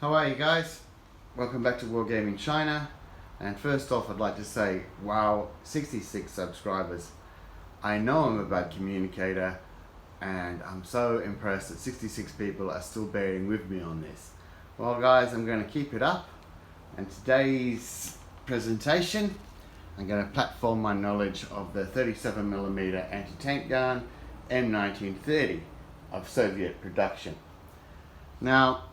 How are you guys? Welcome back to World Gaming China. And first off, I'd like to say, wow, 66 subscribers. I know I'm a bad communicator, and I'm so impressed that 66 people are still bearing with me on this. Well guys, I'm going to keep it up, and today's presentation, I'm going to platform my knowledge of the 37mm anti-tank gun M1930 of Soviet production. Now,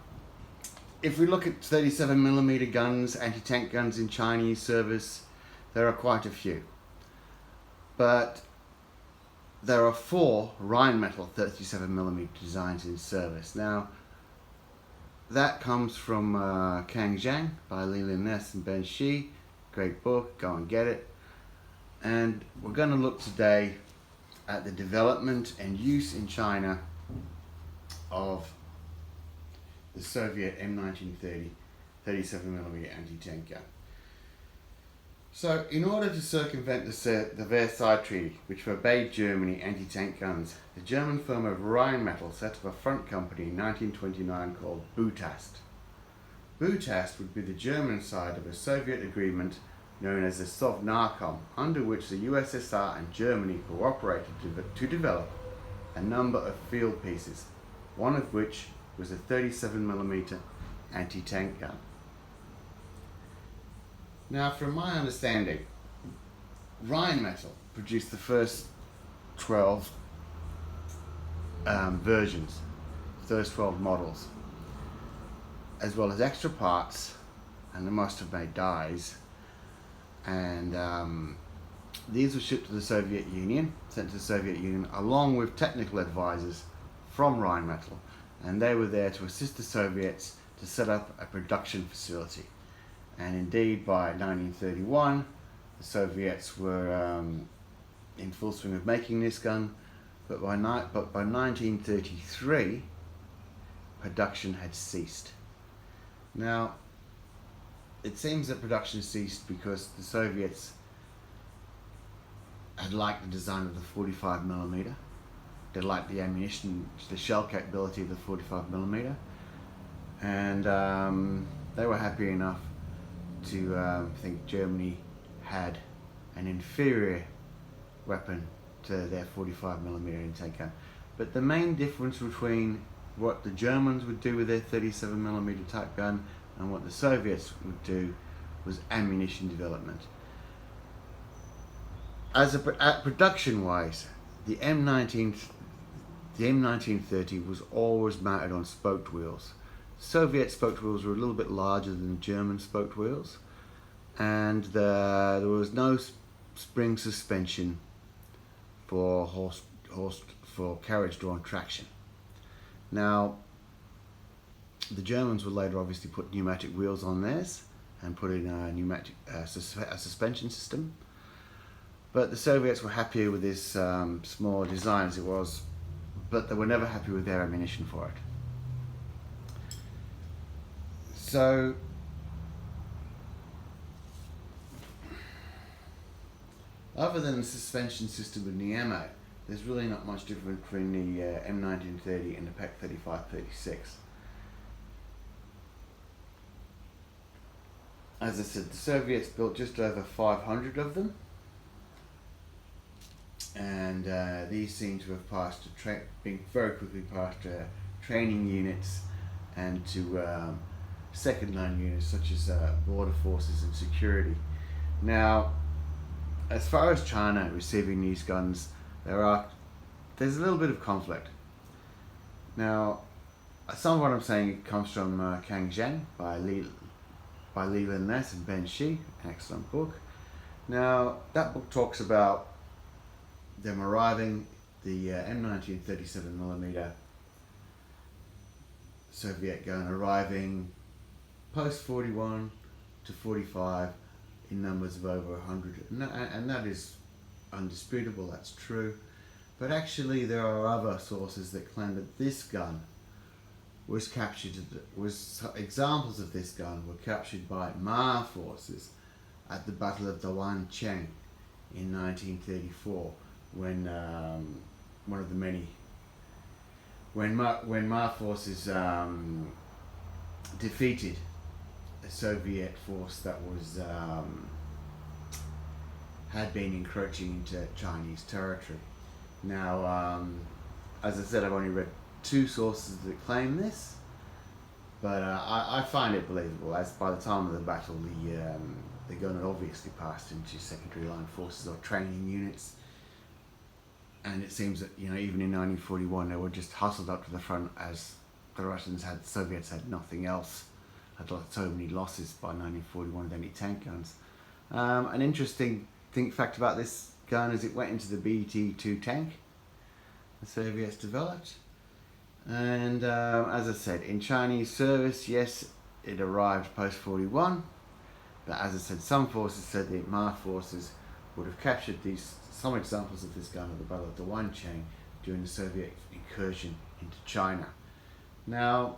if we look at 37mm guns, anti-tank guns in Chinese service, there are quite a few. But there are 4 Rheinmetall 37mm designs in service. Now, that comes from Kang Zhang by Li Lin Ness and Ben Shi. Great book, go and get it. And we're going to look today at the development and use in China of the Soviet M1930 37mm anti-tank gun. So, in order to circumvent the Versailles Treaty, which forbade Germany anti-tank guns, the German firm of Rheinmetall set up a front company in 1929 called BUTAST. BUTAST would be the German side of a Soviet agreement known as the Sovnarkom, under which the USSR and Germany cooperated to develop a number of field pieces, one of which was a 37mm anti-tank gun. Now, from my understanding, Rheinmetall produced the first 12 versions, those 12 models, as well as extra parts, and they must have made dies. And these were shipped to the Soviet Union, sent to the Soviet Union, along with technical advisors from Rheinmetall. And they were there to assist the Soviets to set up a production facility. And indeed, by 1931, the Soviets were in full swing of making this gun, but by 1933, production had ceased. Now, it seems that production ceased because the Soviets had liked the design of the 45mm. They liked the ammunition, the shell capability of the 45mm, and they were happy enough to think Germany had an inferior weapon to their 45mm anti-tank gun. But the main difference between what the Germans would do with their 37mm type gun and what the Soviets would do was ammunition development. Production-wise, the M1930 was always mounted on spoked wheels. Soviet spoked wheels were a little bit larger than German spoked wheels, and there was no spring suspension for carriage-drawn traction. Now, the Germans would later obviously put pneumatic wheels on theirs and put in a suspension system, but the Soviets were happier with this small design as it was, but they were never happy with their ammunition for it. So, other than the suspension system with the ammo, there's really not much difference between the M1930 and the PEC 3536. As I said, the Soviets built just over 500 of them, and these seem to have passed been very quickly passed to training units and to second line units such as border forces and security. Now, as far as China receiving these guns, there's a little bit of conflict. Now, some of what I'm saying comes from Kang Zhang by Li Lin Ness and Ben Shi, an excellent book. Now, that book talks about them arriving, the M1937mm Soviet gun arriving post 41 to 45 in numbers of over 100, and that is undisputable, that's true. But actually there are other sources that claim that this gun was captured, examples of this gun were captured by Ma forces at the Battle of the Wancheng in 1934, when one of the many, when Ma forces defeated a Soviet force that was had been encroaching into Chinese territory. Now, as I said, I've only read two sources that claim this, but I find it believable, as by the time of the battle the gun had obviously passed into secondary line forces or training units, and it seems that, you know, even in 1941 they were just hustled up to the front as the Soviets had nothing else, had so many losses by 1941 with any tank guns. An interesting fact about this gun is it went into the BT-2 tank the Soviets developed, and as I said, in Chinese service, yes, it arrived post 41, but as I said, some forces said the Ma forces would have captured some examples of this gun at the Battle of the Wancheng during the Soviet incursion into China. Now,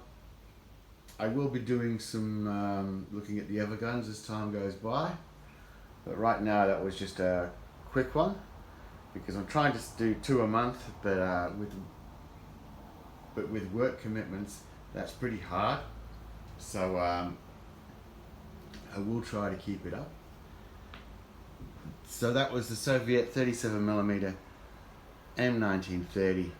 I will be doing some looking at the other guns as time goes by, but right now that was just a quick one, because I'm trying to do 2 a month, but with work commitments that's pretty hard, so I will try to keep it up. So that was the Soviet 37mm M1930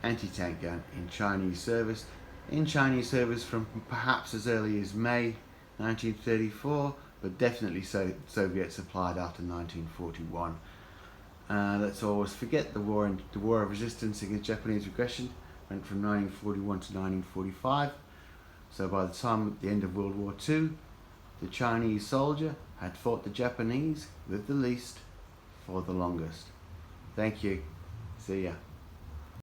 anti-tank gun in Chinese service. In Chinese service from perhaps as early as May 1934, but definitely Soviet supplied after 1941. Let's always forget the war of resistance against Japanese aggression went from 1941 to 1945. So by the time at the end of World War II, the Chinese soldier had fought the Japanese with the least for the longest. Thank you. See ya.